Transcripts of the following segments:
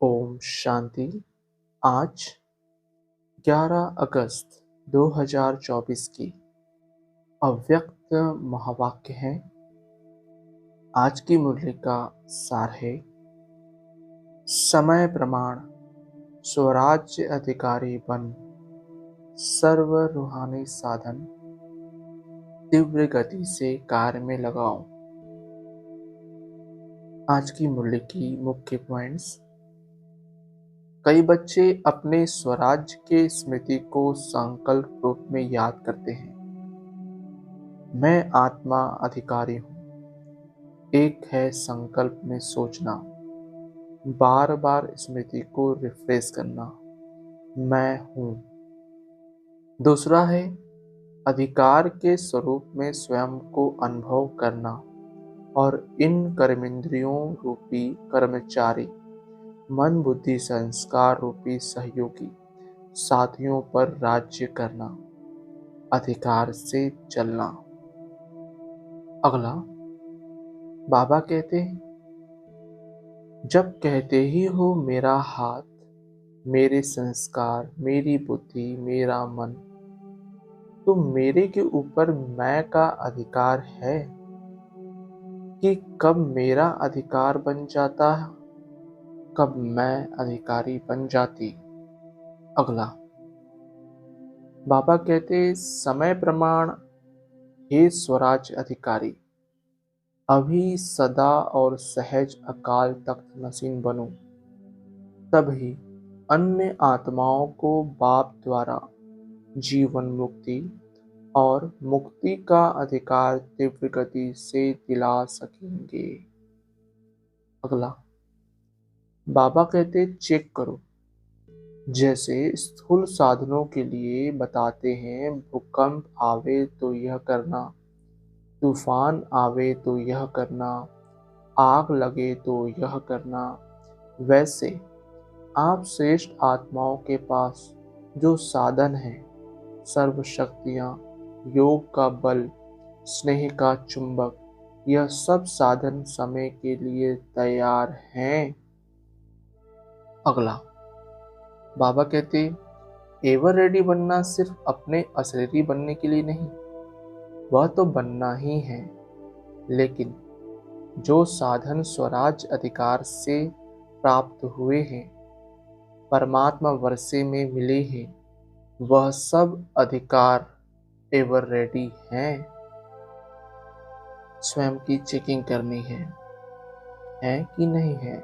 ओम शांति। आज 11 अगस्त 2024 की अव्यक्त महावाक्य है। आज की मुरली का सार है, समय प्रमाण स्वराज्य अधिकारी बन, सर्व रूहानी साधन तीव्र गति से कार्य में लगाओ। आज की मुरली की मुख्य पॉइंट्स। कई बच्चे अपने स्वराज्य के स्मृति को संकल्प रूप में याद करते हैं। मैं आत्मा अधिकारी हूँ। एक है संकल्प में सोचना, बार बार स्मृति को रिफ्रेश करना, मैं हूँ। दूसरा है अधिकार के स्वरूप में स्वयं को अनुभव करना और इन कर्मेंद्रियों रूपी कर्मचारी, मन बुद्धि संस्कार रूपी सहयोगी साथियों पर राज्य करना, अधिकार से चलना। अगला बाबा कहते हैं, जब कहते ही हो मेरा हाथ, मेरे संस्कार, मेरी बुद्धि, मेरा मन, तो मेरे के ऊपर मैं का अधिकार है कि कब मेरा अधिकार बन जाता है, कब मैं अधिकारी बन जाती। अगला बाबा कहते, समय प्रमाण हे स्वराज अधिकारी, अभी सदा और सहज अकाल तख्त नसीन बनो, तभी अन्य आत्माओं को बाप द्वारा जीवन मुक्ति और मुक्ति का अधिकार तीव्र गति से दिला सकेंगे। अगला बाबा कहते, चेक करो। जैसे स्थूल साधनों के लिए बताते हैं, भूकंप आवे तो यह करना, तूफान आवे तो यह करना, आग लगे तो यह करना, वैसे आप श्रेष्ठ आत्माओं के पास जो साधन है, सर्व शक्तियाँ, योग का बल, स्नेह का चुंबक, यह सब साधन समय के लिए तैयार हैं। अगला बाबा कहते, एवर रेडी बनना सिर्फ अपने अशरीरी बनने के लिए नहीं, वह तो बनना ही है, लेकिन जो साधन स्वराज अधिकार से प्राप्त हुए हैं, परमात्मा वर्षे में मिले हैं, वह सब अधिकार एवर रेडी हैं। स्वयं की चेकिंग करनी है कि नहीं है।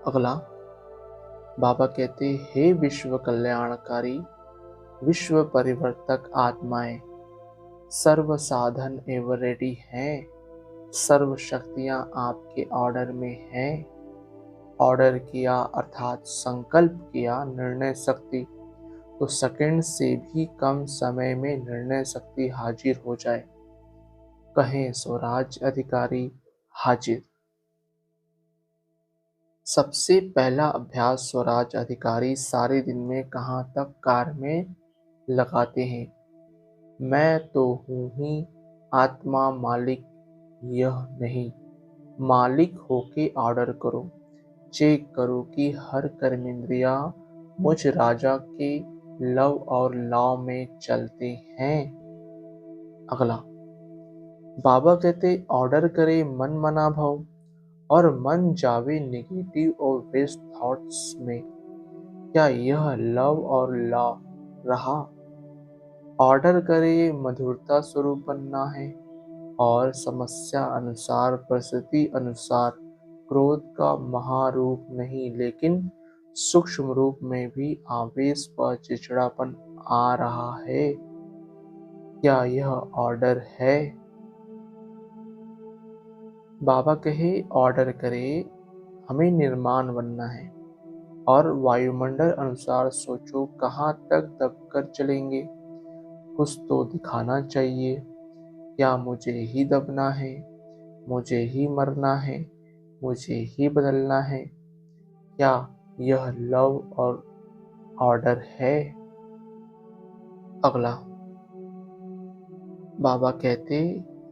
अगला बाबा कहते, हे विश्व कल्याणकारी, विश्व परिवर्तक आत्माएं, सर्व साधन एवर रेडी हैं, सर्व शक्तियां आपके ऑर्डर में हैं। ऑर्डर किया अर्थात संकल्प किया निर्णय शक्ति, तो सेकंड से भी कम समय में निर्णय शक्ति हाजिर हो जाए। कहें स्वराज अधिकारी हाजिर। सबसे पहला अभ्यास स्वराज अधिकारी सारे दिन में कहाँ तक कार्य में लगाते हैं। मैं तो हूँ ही आत्मा, मालिक यह नहीं। मालिक होके ऑर्डर करो, चेक करो कि हर कर्मेंद्रिया मुझ राजा के लव और लाव में चलते हैं। अगला बाबा कहते, ऑर्डर करे मन मना भव और मन जावे नेगेटिव और वेस्ट थॉट्स में, क्या यह लव और लव रहा। ऑर्डर करे मधुरता स्वरूप बनना है और समस्या अनुसार, परिस्थिति अनुसार क्रोध का महारूप नहीं, लेकिन सूक्ष्म रूप में भी आवेश व चिड़चिड़ापन आ रहा है, क्या यह ऑर्डर है। बाबा कहे, ऑर्डर करे हमें निर्माण बनना है और वायुमंडल अनुसार सोचो कहाँ तक दबकर चलेंगे। कुछ तो दिखाना चाहिए, क्या मुझे ही दबना है, मुझे ही मरना है, मुझे ही बदलना है, क्या यह लव और ऑर्डर है। अगला बाबा कहते,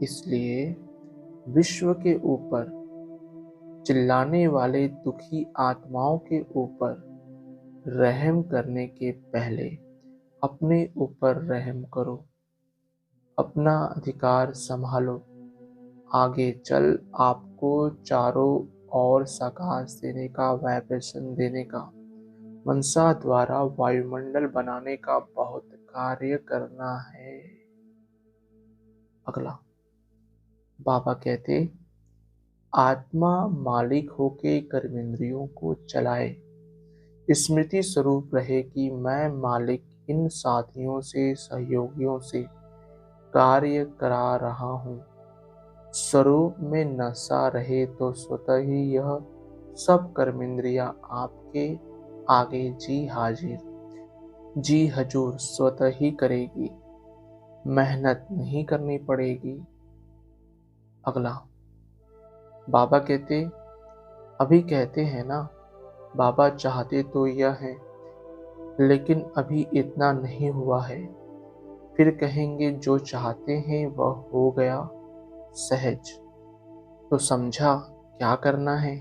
इसलिए विश्व के ऊपर चिल्लाने वाले दुखी आत्माओं के ऊपर रहम करने के पहले अपने ऊपर रहम करो। अपना अधिकार संभालो। आगे चल आपको चारों ओर प्रकाश देने का, वाइब्रेशन देने का, मनसा द्वारा वायुमंडल बनाने का बहुत कार्य करना है। अगला बाबा कहते, आत्मा मालिक होके कर्मेंद्रियों को चलाए। स्मृति स्वरूप रहे कि मैं मालिक इन साथियों से, सहयोगियों से कार्य करा रहा हूँ। स्वरूप में नशा रहे तो स्वतः ही यह सब कर्मेंद्रियां आपके आगे जी हाजिर, जी हजूर स्वतः ही करेगी। मेहनत नहीं करनी पड़ेगी। अगला बाबा कहते, अभी कहते हैं ना, बाबा चाहते तो यह है, लेकिन अभी इतना नहीं हुआ है। फिर कहेंगे जो चाहते हैं वह हो गया सहज। तो समझा क्या करना है?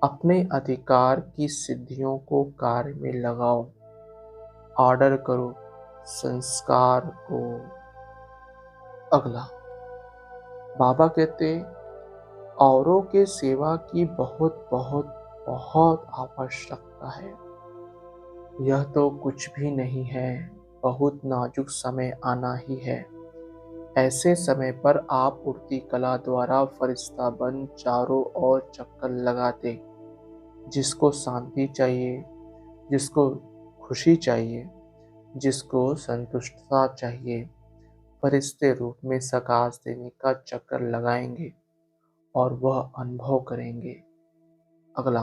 अपने अधिकार की सिद्धियों को कार्य में लगाओ। ऑर्डर करो संस्कार को। अगला बाबा कहते, औरों के सेवा की बहुत बहुत बहुत आवश्यकता है। यह तो कुछ भी नहीं है, बहुत नाजुक समय आना ही है। ऐसे समय पर आप उड़ती कला द्वारा फरिश्ता बन चारों ओर चक्कर लगाते। जिसको शांति चाहिए, जिसको खुशी चाहिए, जिसको संतुष्टता चाहिए, फरिश्ते रूप में प्रकाश देने का चक्कर लगाएंगे और वह अनुभव करेंगे। अगला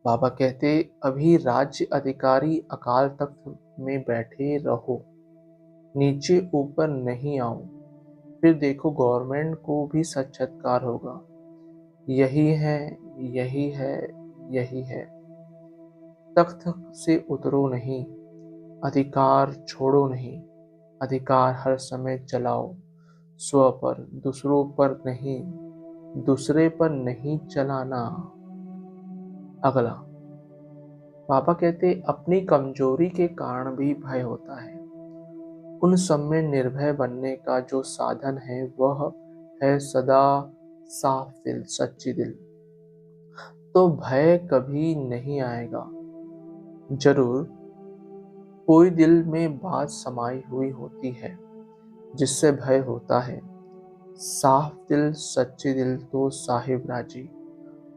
बाबा कहते, अभी राज्य अधिकारी अकाल तख्त में बैठे रहो, नीचे ऊपर नहीं आओ। फिर देखो गवर्नमेंट को भी साक्षात्कार होगा। यही है, यही है, यही है। तख्त से उतरो नहीं, अधिकार छोड़ो नहीं। अधिकार हर समय चलाओ, स्व पर, दूसरों पर नहीं, दूसरे पर नहीं चलाना। अगला पापा कहते, अपनी कमजोरी के कारण भी भय होता है। उन सब में निर्भय बनने का जो साधन है वह है सदा साफ दिल, सच्ची दिल। तो भय कभी नहीं आएगा। जरूर कोई दिल में बात समाई हुई होती है जिससे भय होता है। साफ दिल, सच्चे दिल तो साहिब राजी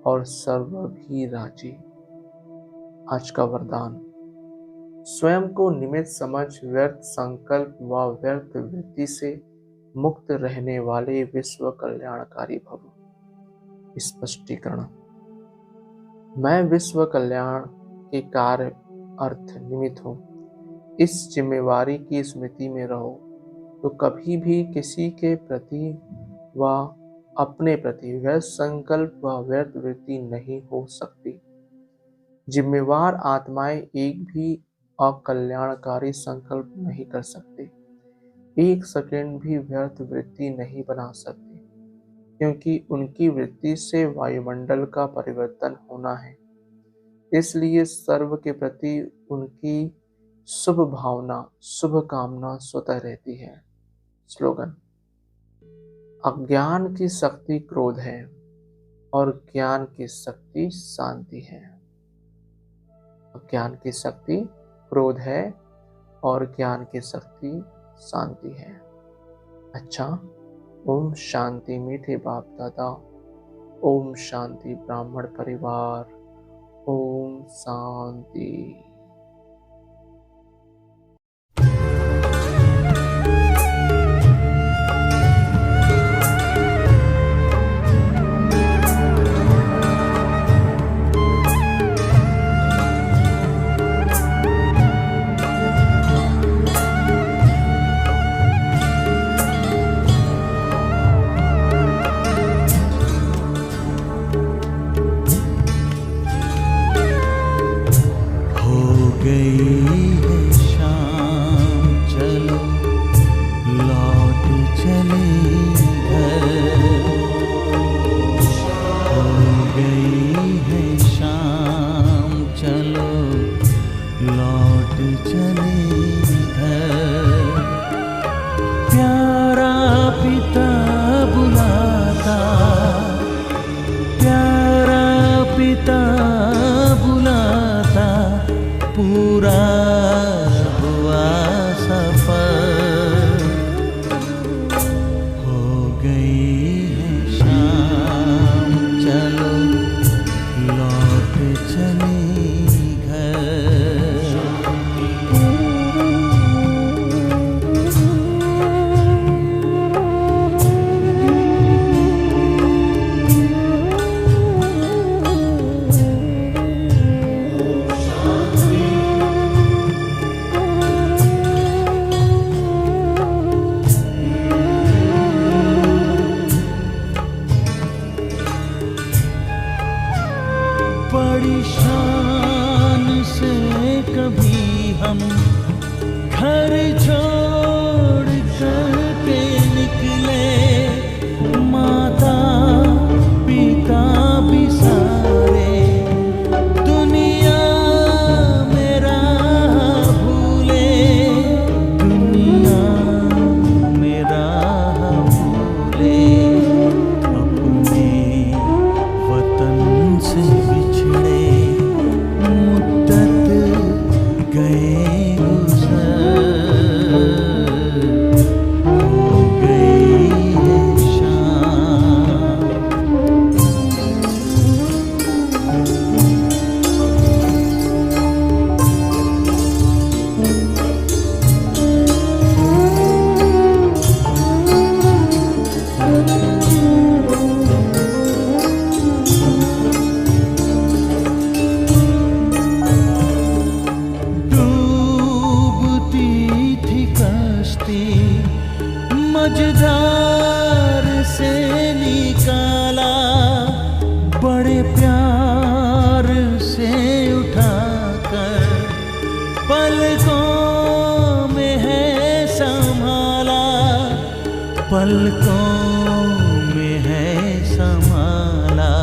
और सर्व भी राजी। आज का वरदान, स्वयं को निमित्त समझ व्यर्थ संकल्प व व्यर्थ वृत्ति से मुक्त रहने वाले विश्व कल्याणकारी भव। स्पष्टीकरण, मैं विश्व कल्याण के कार्य अर्थ निमित्त हूँ। इस जिम्मेवारी की स्मृति में रहो तो कभी भी किसी के प्रति व अपने प्रति व्यर्थ संकल्प व व्यर्थ वृत्ति नहीं हो सकती। जिम्मेवार आत्माएं एक भी अकल्याणकारी संकल्प नहीं कर सकते, एक सेकंड भी व्यर्थ वृत्ति नहीं बना सकते, क्योंकि उनकी वृत्ति से वायुमंडल का परिवर्तन होना है। इसलिए सर्व के प्रति उनकी शुभ भावना, शुभ कामना स्वतः रहती है। स्लोगन, अज्ञान की शक्ति क्रोध है और ज्ञान की शक्ति शांति है। अज्ञान की शक्ति क्रोध है और ज्ञान की शक्ति शांति है। अच्छा, ओम शांति मीठे बाप दादा, ओम शांति ब्राह्मण परिवार, ओम शांति। बड़ी शान से कभी हम घर छोड़ कर के निकले, माता पिता भी सारे दुनिया मेरा भूले, दुनिया मेरा भूले, अपने वतन से बिछड़े मुद्दत गए गुज़र, हो गई है शाम। डूबती थी कश्ती, मझधार से निकाला, बड़े प्यार से उठाकर पलकों में है संभाला, पलकों में है संभाला,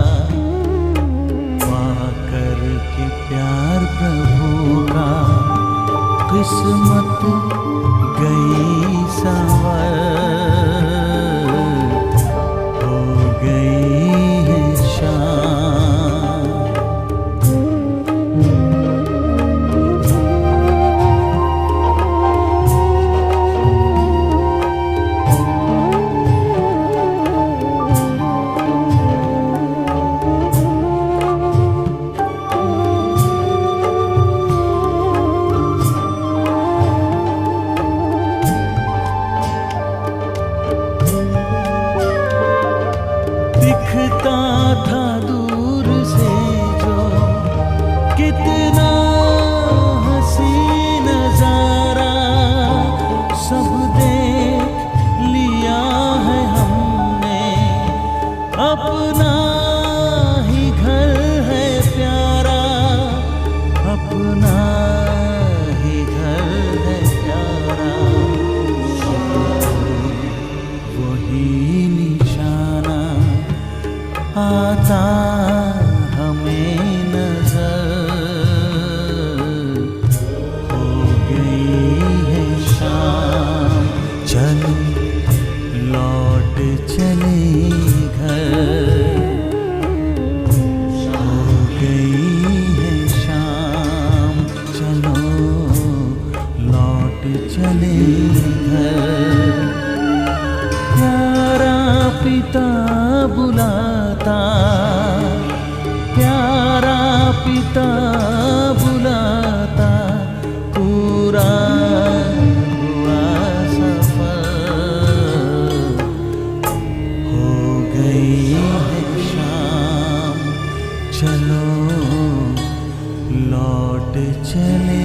पाकर के प्यार प्रभु का किस्मत गई संवर, हो गई है शाम। दिखता था दूर से जो कितना हसी नजारा, सब देख लिया है हमने, अपना ही घर है प्यारा, अपना ही घर है प्यारा, वही निशाना आता हमें नजर, हो गई है शाम। चल लौट चले घर, हो गई है शाम। चलो लौट चले घर, प्यारा पिता बुलाता, प्यारा पिता बुलाता, पूरा हुआ सफर, हो गई है शाम। चलो लौट चले